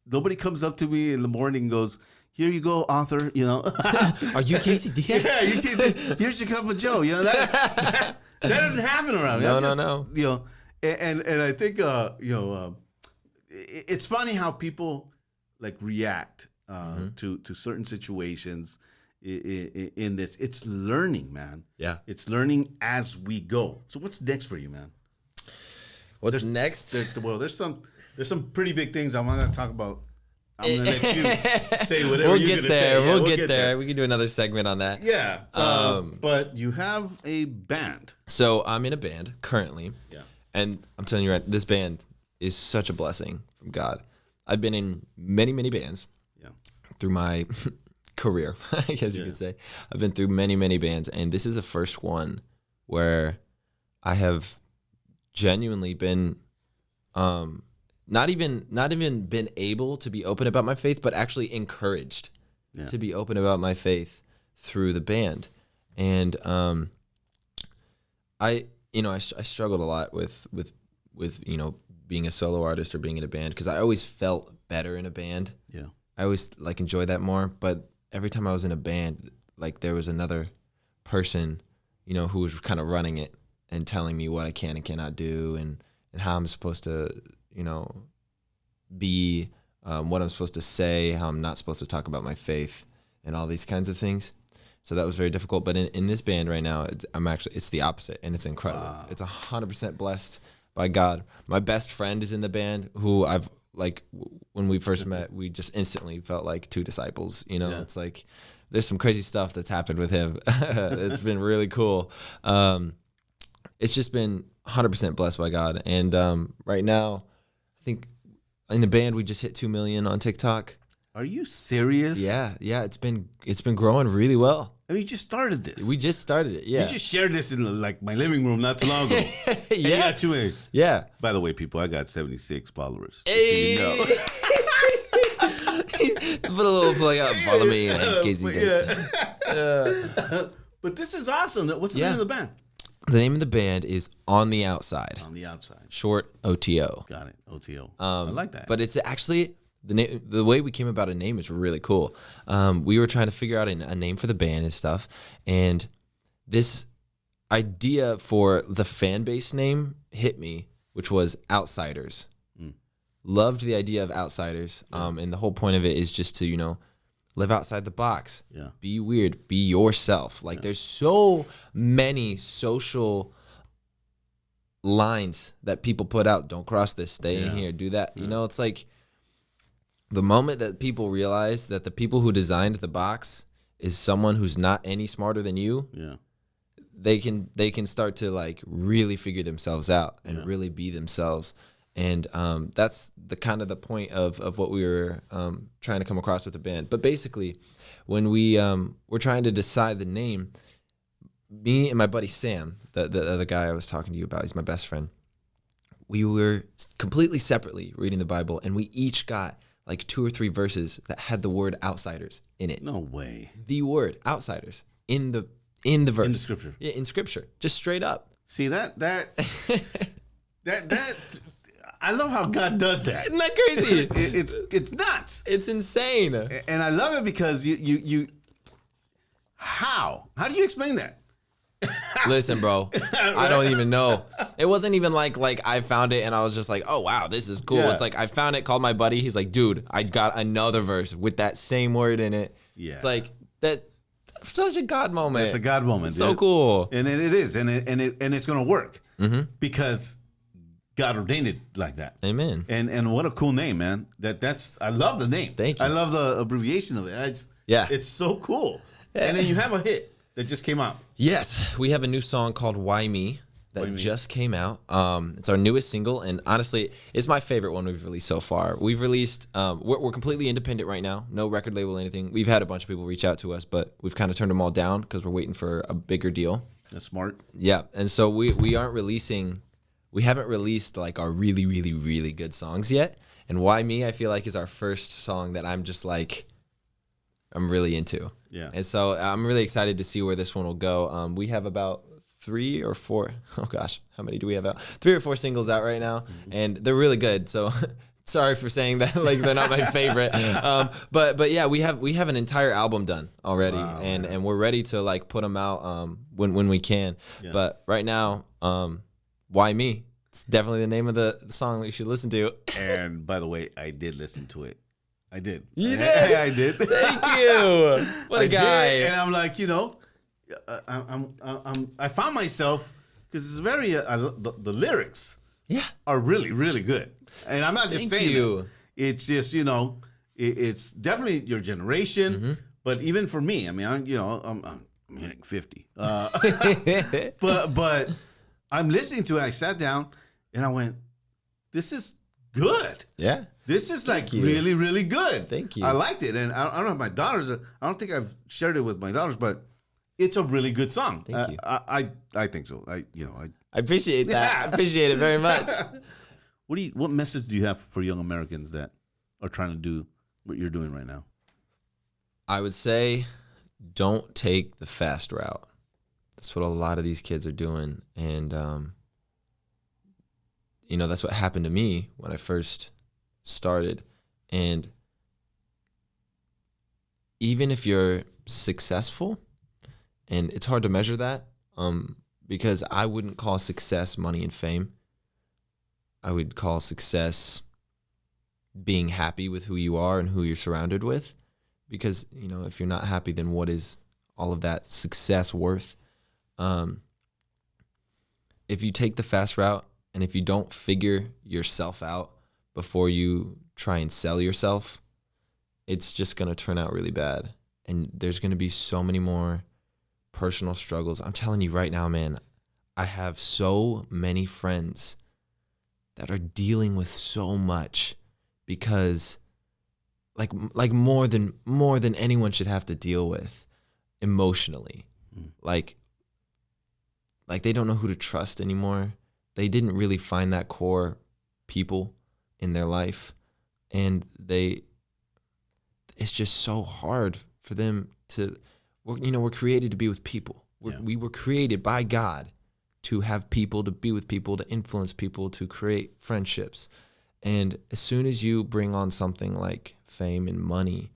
nobody comes up to me in the morning and goes, "Here you go, author." Are you Casey Diaz? Yeah, you can't. Here's your cup of Joe. That doesn't happen around me. No. And I think it's funny how people like react to certain situations in this. It's learning, man. Yeah. It's learning as we go. So what's next for you, man? What's next? There's some pretty big things I want to talk about. I'm gonna let you say whatever We'll you're get gonna there. say. Yeah, We'll get there. We can do another segment on that. Yeah. But you have a band. So I'm in a band currently. Yeah. And I'm telling you right, this band is such a blessing from God. I've been in many, many bands through my career, I guess you could say. I've been through many, many bands, and this is the first one where I have genuinely been not even been able to be open about my faith, but actually encouraged to be open about my faith through the band. And I struggled a lot with being a solo artist or being in a band, because I always felt better in a band. Yeah. I always like enjoy that more, but every time I was in a band, like there was another person, who was kind of running it and telling me what I can and cannot do, and how I'm supposed to, be, what I'm supposed to say, how I'm not supposed to talk about my faith, and all these kinds of things. So that was very difficult. But in this band right now, it's the opposite, and it's incredible. Wow. It's 100% blessed by God. My best friend is in the band, who I've when we first met, we just instantly felt like two disciples. It's like there's some crazy stuff that's happened with him. It's been really cool. It's just been 100% blessed by God. And right now, I think in the band we just hit 2 million on TikTok. Are you serious? Yeah. It's been growing really well. I mean, you just started this. We just started it. Yeah. You just shared this in my living room not too long ago. Yeah. You got 2 million. Yeah. By the way, people, I got 76 followers. Hey. Put a little plug out. Follow me, Casey. But this is awesome. What's the name of the band? The name of the band is On the Outside. On the Outside. Short OTO. Got it. OTO. I like that. But it's actually the way we came about a name is really cool. We were trying to figure out a name for the band and stuff, and this idea for the fan base name hit me, which was Outsiders. Loved the idea of outsiders, and the whole point of it is just to live outside the box. Yeah. Be weird. Be yourself. There's so many social lines that people put out. Don't cross this. Stay in here. Do that. It's like the moment that people realize that the people who designed the box is someone who's not any smarter than you. Yeah. They can start to really figure themselves out and really be themselves. And that's the kind of the point of what we were trying to come across with the band. But basically, when we were trying to decide the name, me and my buddy Sam, the other guy I was talking to you about, he's my best friend, we were completely separately reading the Bible, and we each got 2 or 3 verses that had the word outsiders in it. No way. The word outsiders in the verse. In the scripture. Yeah, in scripture. Just straight up. See that I love how God does that. Isn't that crazy? It's nuts. It's insane. And I love it because you how do you explain that? Listen, bro, I don't even know. It wasn't even like I found it and I was just like, oh wow, this is cool. Yeah. It's I found it, called my buddy. He's like, dude, I got another verse with that same word in it. Yeah. It's like that such a God moment. It's a God moment. It's so cool. And it is, and it's gonna work because God ordained it like that. Amen. And what a cool name, man. I love the name. Thank you. I love the abbreviation of it. It's so cool. Yeah. And then you have a hit that just came out. Yes, we have a new song called Why Me that just came out. It's our newest single, and honestly, it's my favorite one we've released so far. We've released, we're completely independent right now, no record label, anything. We've had a bunch of people reach out to us, but we've kind of turned them all down because we're waiting for a bigger deal. That's smart. Yeah, and so we haven't released like our really, really, really good songs yet. And Why Me, I feel like, is our first song that I'm just like, I'm really into. Yeah. And so I'm really excited to see where this one will go. We have about 3 or 4, oh gosh, how many do we have out? 3 or 4 singles out right now, and they're really good. So sorry for saying that, like they're not my favorite. But yeah, we have an entire album done already, and we're ready to like put them out when we can. Yeah. But right now, Why Me? It's definitely the name of the song that you should listen to. And by the way, I did listen to it. I did. You did? I did. Thank you. What a guy. Did, and I'm like, I found myself, because it's very, the lyrics are really, really good. And I'm not just saying that. It's just, it's definitely your generation. But even for me, I mean, I'm hitting 50. But I'm listening to it. I sat down and I went, this is good. Yeah. This is like really, really good. Thank you. I liked it. And I don't know if my daughters, I don't think I've shared it with my daughters, but it's a really good song. Thank you. I think so. I appreciate that. I appreciate it very much. What message do you have for young Americans that are trying to do what you're doing right now? I would say don't take the fast route. That's what a lot of these kids are doing. And, that's what happened to me when I first started. And even if you're successful, and it's hard to measure that, because I wouldn't call success money and fame. I would call success being happy with who you are and who you're surrounded with. Because, if you're not happy, then what is all of that success worth? If you take the fast route and if you don't figure yourself out before you try and sell yourself, it's just going to turn out really bad. And there's going to be so many more personal struggles. I'm telling you right now, man, I have so many friends that are dealing with so much because like more than anyone should have to deal with emotionally. Like they don't know who to trust anymore. They didn't really find that core people in their life, and it's just so hard for them to. We're created to be with people. We were created by God to have people, to be with people, to influence people, to create friendships. And as soon as you bring on something like fame and money,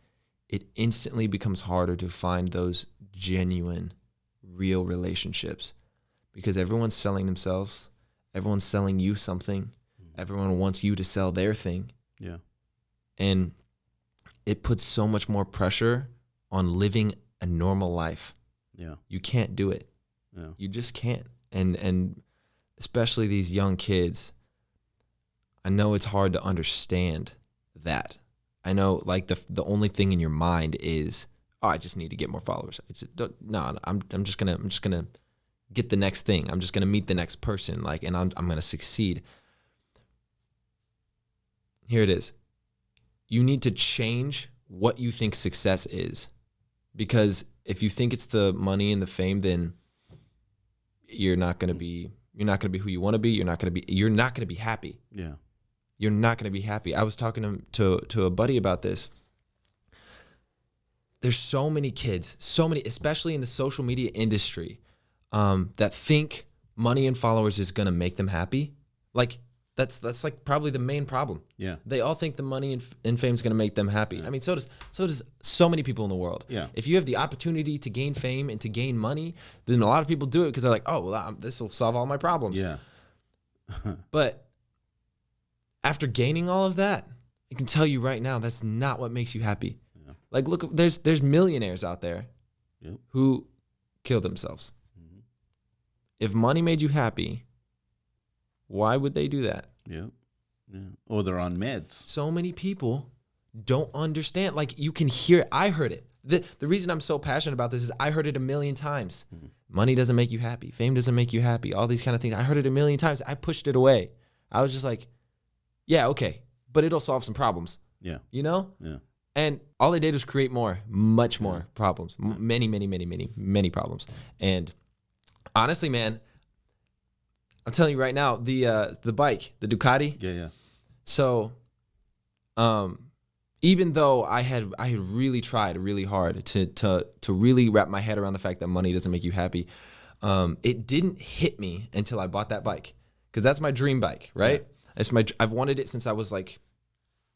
it instantly becomes harder to find those genuine, real relationships, because everyone's selling themselves. Everyone's selling you something. Everyone wants you to sell their thing. Yeah. And it puts so much more pressure on living a normal life. Yeah. You can't do it. Yeah. You just can't. And especially these young kids, I know it's hard to understand that. I know like the only thing in your mind is, I just need to get more followers. I'm just gonna get the next thing. I'm just gonna meet the next person, and I'm gonna succeed. Here it is. You need to change what you think success is, because if you think it's the money and the fame, then you're not gonna be who you want to be. You're not gonna be happy. Yeah. You're not gonna be happy. I was talking to a buddy about this. There's so many kids, especially in the social media industry, that think money and followers is gonna make them happy. Like that's like probably the main problem. Yeah. They all think the money and fame is gonna make them happy. Yeah. I mean, so does so many people in the world. Yeah. If you have the opportunity to gain fame and to gain money, then a lot of people do it because they're like, oh, well, this will solve all my problems. Yeah. But after gaining all of that, I can tell you right now, that's not what makes you happy. Yeah. Like, look, there's millionaires out there Yep. who kill themselves. Mm-hmm. If money made you happy, why would they do that? Yeah. Yeah. Or they're on meds. So many people don't understand. Like, you can hear it. I heard it. The reason I'm so passionate about this is I heard it a million times. Mm-hmm. Money doesn't make you happy. Fame doesn't make you happy. All these kind of things. I heard it a million times. I pushed it away. I was just like, yeah, okay, but it'll solve some problems. Yeah. You know? Yeah. And all they did was create much more problems. Many, many, many, many, many problems. And honestly, man, I'm telling you right now, the bike, the Ducati. Yeah. Yeah. So, even though I had really tried really hard to really wrap my head around the fact that money doesn't make you happy, it didn't hit me until I bought that bike, because that's my dream bike, right? Yeah. I've wanted it since I was like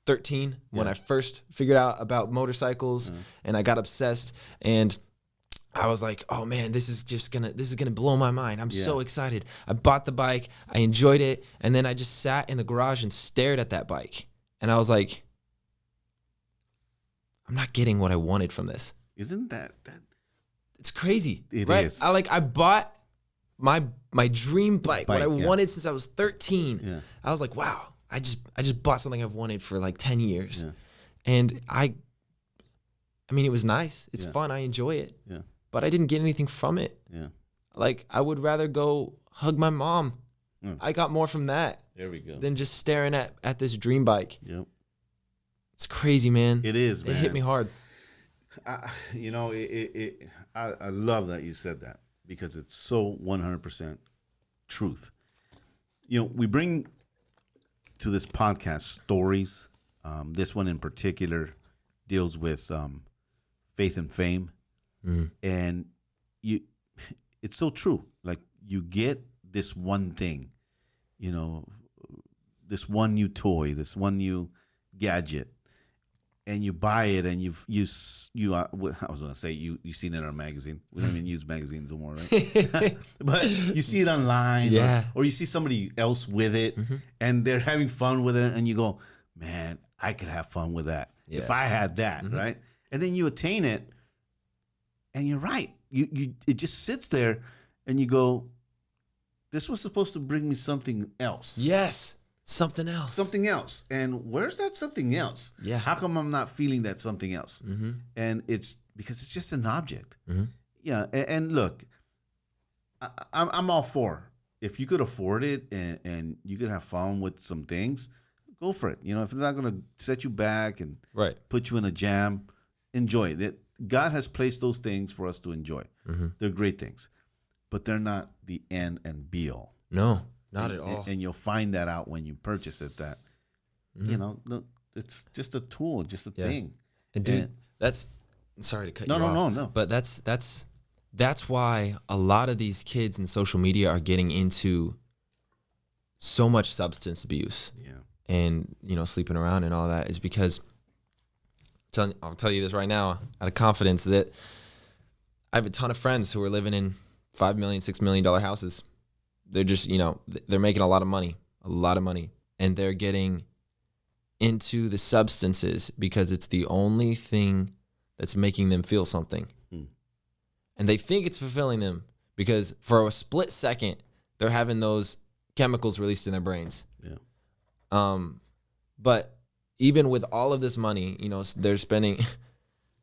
13 when I first figured out about motorcycles, and I got obsessed, and I was like, oh man, this is gonna blow my mind. I'm so excited. I bought the bike, I enjoyed it, and then I just sat in the garage and stared at that bike, and I was like, I'm not getting what I wanted from this. Isn't that? It's crazy, It right? is. I bought my dream bike, what I wanted since I was 13. Yeah. I was like, wow, I just bought something I've wanted for like 10 years. Yeah. And I mean, it was nice. It's fun. I enjoy it. Yeah. But I didn't get anything from it. Yeah. Like, I would rather go hug my mom. Mm. I got more from that There we go. than just staring at this dream bike. Yep. It's crazy, man. It is, man. It hit me hard. I love that you said that, because it's so 100% truth. You know, we bring to this podcast stories. This one in particular deals with faith and fame, and it's so true. Like, you get this one thing, you know, this one new toy, this one new gadget, and you buy it, and you I was gonna say you seen it in a magazine. We don't even use magazines anymore, right? But you see it online, or you see somebody else with it, and they're having fun with it, and you go, man, I could have fun with that if I had that, right? And then you attain it, and you're right. You it just sits there, and you go, this was supposed to bring me something else. Yes. Something else. Something else. And where's that something else? Yeah. How come I'm not feeling that something else? And it's because it's just an object. Yeah. And look, I'm all for, if you could afford it and you could have fun with some things, go for it. You know, if it's not going to set you back and put you in a jam, enjoy it. God has placed those things for us to enjoy. They're great things, but they're not the end and be all. No. Not at all. And you'll find that out when you purchase it, that, you know, it's just a tool, just a thing. And dude, that's, sorry to cut you off. No. But that's why a lot of these kids in social media are getting into so much substance abuse. Yeah. And, you know, sleeping around and all that, is because, I'll tell you this right now, out of confidence, that I have a ton of friends who are living in $5 million, $6 million houses. They're just, you know, they're making a lot of money, and they're getting into the substances because it's the only thing that's making them feel something. And they think it's fulfilling them because for a split second, they're having those chemicals released in their brains. Yeah. But even with all of this money, you know, they're spending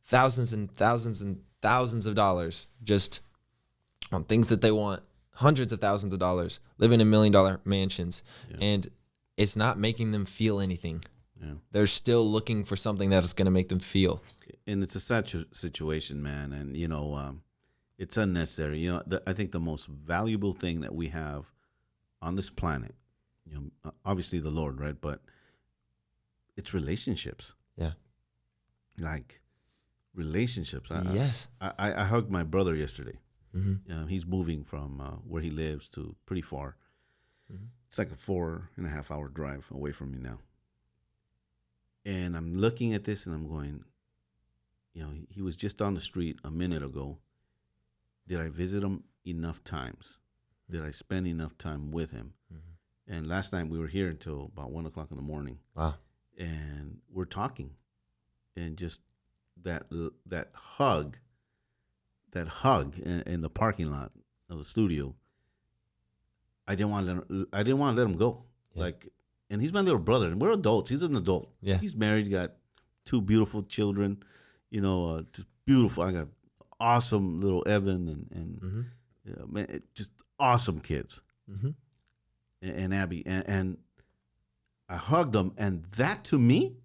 thousands and thousands and thousands of dollars just on things that they want. Hundreds of thousands of dollars, living in $1 million mansions, and it's not making them feel anything. Yeah. They're still looking for something that is going to make them feel. And it's a sad situation, man. And, you know, it's unnecessary. You know, I think the most valuable thing that we have on this planet, you know, obviously the Lord, right? But it's relationships. Yeah. Like relationships. Yes. I hugged my brother yesterday. He's moving from where he lives to pretty far. It's like a 4.5 hour drive away from me now. And I'm looking at this and I'm going, you know, he was just on the street a minute ago. Did I visit him enough times? Did I spend enough time with him? And last night we were here until about 1 o'clock in the morning. Wow. And we're talking, and just that hug hug in the parking lot of the studio, I didn't want to let him go. Yeah. Like, and he's my little brother, and we're adults. He's an adult. Yeah. He's married, got 2 beautiful children. Just beautiful. I got awesome little Evan and man, just awesome kids. And Abby, and I hugged them, and that to me,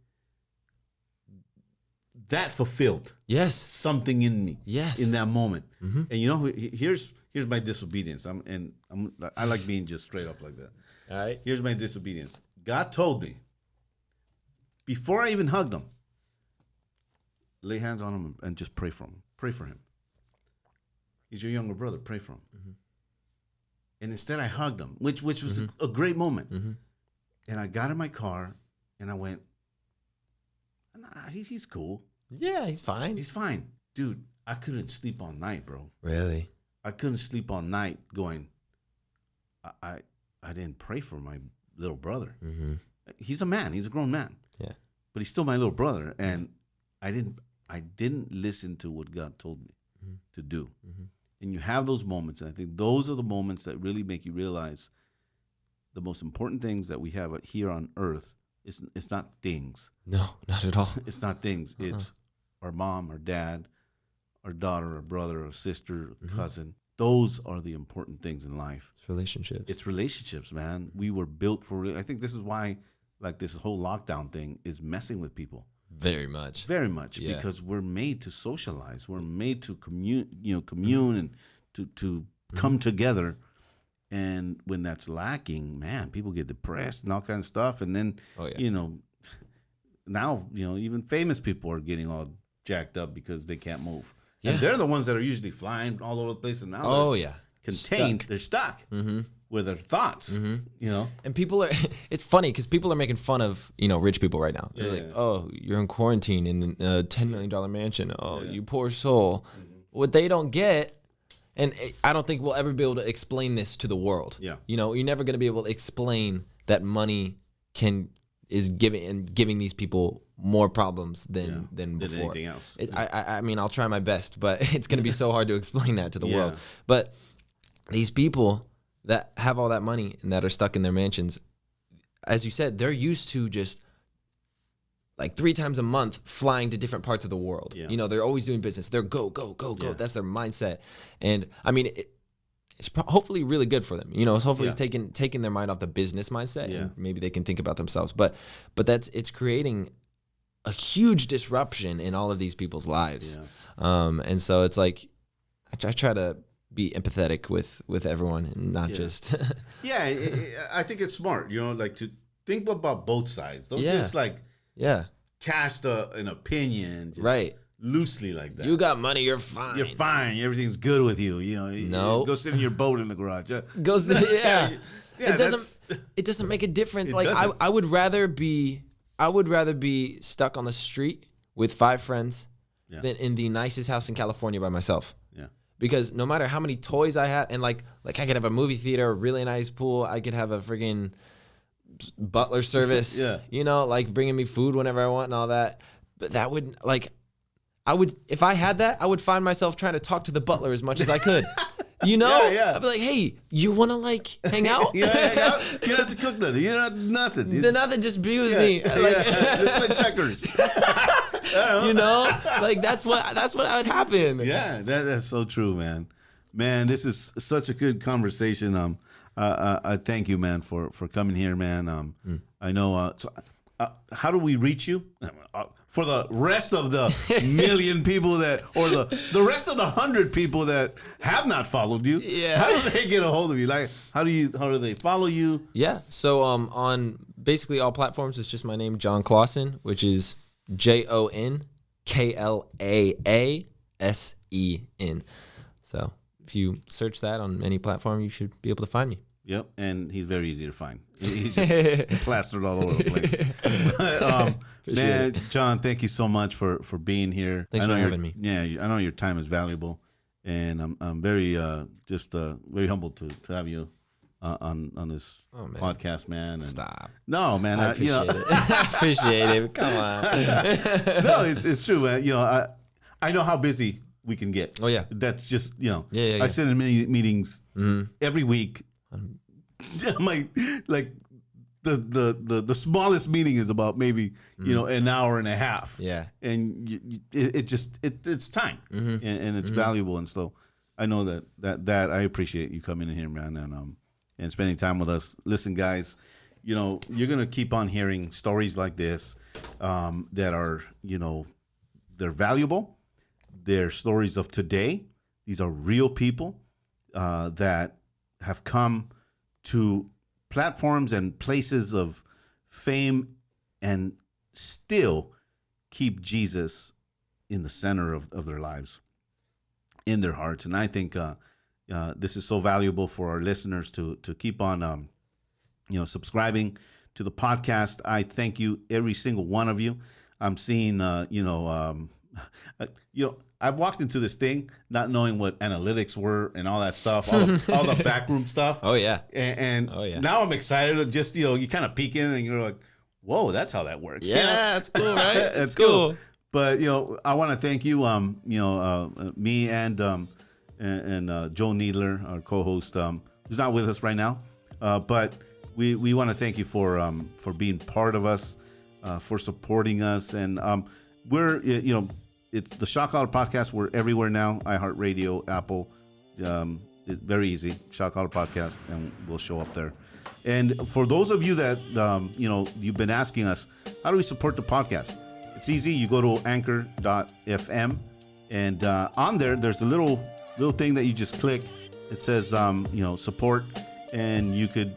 that fulfilled something in me in that moment. And here's my disobedience. I like being just straight up like that. All right. Here's my disobedience. God told me, before I even hugged him, lay hands on him and just pray for him. Pray for him. He's your younger brother. Pray for him. And instead I hugged him, which was a great moment. And I got in my car and I went, nah, he's cool. Yeah, he's fine. He's fine. Dude, I couldn't sleep all night, bro. Really? I couldn't sleep all night going, I didn't pray for my little brother. He's a man. He's a grown man. Yeah. But he's still my little brother. And I didn't listen to what God told me to do. And you have those moments. And I think those are the moments that really make you realize the most important things that we have here on earth. It's not things. No, not at all. It's not things. It's our mom, our dad, our daughter, our brother, our sister, cousin. Those are the important things in life. It's relationships. It's relationships, man. We were built for. I think this is why, like, this whole lockdown thing is messing with people. Very much. Very much, because we're made to socialize. We're made to commune and to come together. And when that's lacking, man, people get depressed and all kinds of stuff. And then, now, even famous people are getting all jacked up because they can't move. Yeah. And they're the ones that are usually flying all over the place. And now they're contained. They're stuck with their thoughts, And people are, it's funny because people are making fun of, rich people right now. They're like, oh, you're in quarantine in a $10 million mansion. Oh, you poor soul. What they don't get, and I don't think we'll ever be able to explain this to the world. Yeah. You're never going to be able to explain that money is giving these people more problems than before. Anything else. I mean, I'll try my best, but it's going to be so hard to explain that to the world. But these people that have all that money and that are stuck in their mansions, as you said, they're used to just like 3 times a month flying to different parts of the world. Yeah. They're always doing business. They're go. Yeah. That's their mindset. And I mean, it's hopefully really good for them. Hopefully it's taking their mind off the business mindset, and maybe they can think about themselves. But it's creating a huge disruption in all of these people's lives. Yeah. And so it's like I try to be empathetic with everyone and not just. I think it's smart. Like to think about both sides. Don't just cast an opinion loosely like that. You got money, you're fine. You're fine. Everything's good with you. No. Go sit in your boat in the garage. Go sit. Yeah. It doesn't make a difference. Like I would rather be stuck on the street with 5 friends than in the nicest house in California by myself. Yeah. Because no matter how many toys I have, and like I could have a movie theater, a really nice pool, I could have a friggin' butler service, like bringing me food whenever I want and all that. But that would if I had that, I would find myself trying to talk to the butler as much as I could. I'd be like, hey, you want to hang out? You don't have to cook nothing. You don't have nothing. Nothing, just be with me. Let's play checkers. That's what would happen. Yeah, that's so true, man. Man, this is such a good conversation. I thank you, man, for coming here, man. I know. How do we reach you? For the rest of the million people or the rest of the 100 people that have not followed you, how do they get a hold of you? Like, how do they follow you? Yeah, so on basically all platforms, it's just my name, Jon Klaasen, which is JonKlaasen. So if you search that on any platform, you should be able to find me. Yep, and he's very easy to find. He's just plastered all over the place. Man, Jon, thank you so much for being here. Thanks for having me. Yeah, I know your time is valuable, and I'm very very humbled to have you on this podcast, man. And stop. No, man, I appreciate it. I appreciate it. Come on. No, it's true, man. I know how busy we can get. Oh, yeah. That's just, Yeah. I sit in meetings every week. Like the smallest meeting is about maybe, an hour and a half. Yeah. And it's time and it's valuable. And so I know that I appreciate you coming in here, man, and spending time with us. Listen, guys, you're going to keep on hearing stories like this that are, they're valuable. They're stories of today. These are real people that have come to platforms and places of fame and still keep Jesus in the center of their lives, in their hearts. And I think this is so valuable for our listeners to keep on, subscribing to the podcast. I thank you, every single one of you. I'm seeing, I've walked into this thing not knowing what analytics were and all that stuff, all the backroom stuff. Oh, yeah. And now I'm excited. Just, you kind of peek in and you're like, whoa, that's how that works. Yeah, that's cool, right? It's cool. But, I want to thank you, me and Joe Needler, our co-host, who's not with us right now. But we want to thank you for being part of us, for supporting us. And we're, it's the Shot Collar Podcast. We're everywhere now. iHeartRadio, Apple. It's very easy. Shot Collar Podcast, and we'll show up there. And for those of you that, you've been asking us, how do we support the podcast? It's easy. You go to anchor.fm, and on there's a little thing that you just click. It says, support, and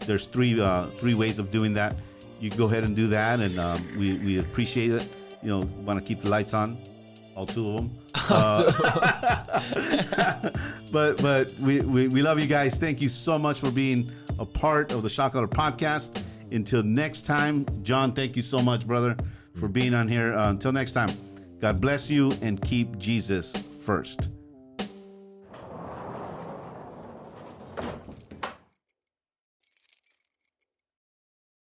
there's three ways of doing that. You can go ahead and do that, and we appreciate it. Want to keep the lights on. All two of them. But we love you guys. Thank you so much for being a part of the Shot Collar Podcast. Until next time, John, thank you so much, brother, for being on here. Until next time, God bless you and keep Jesus first.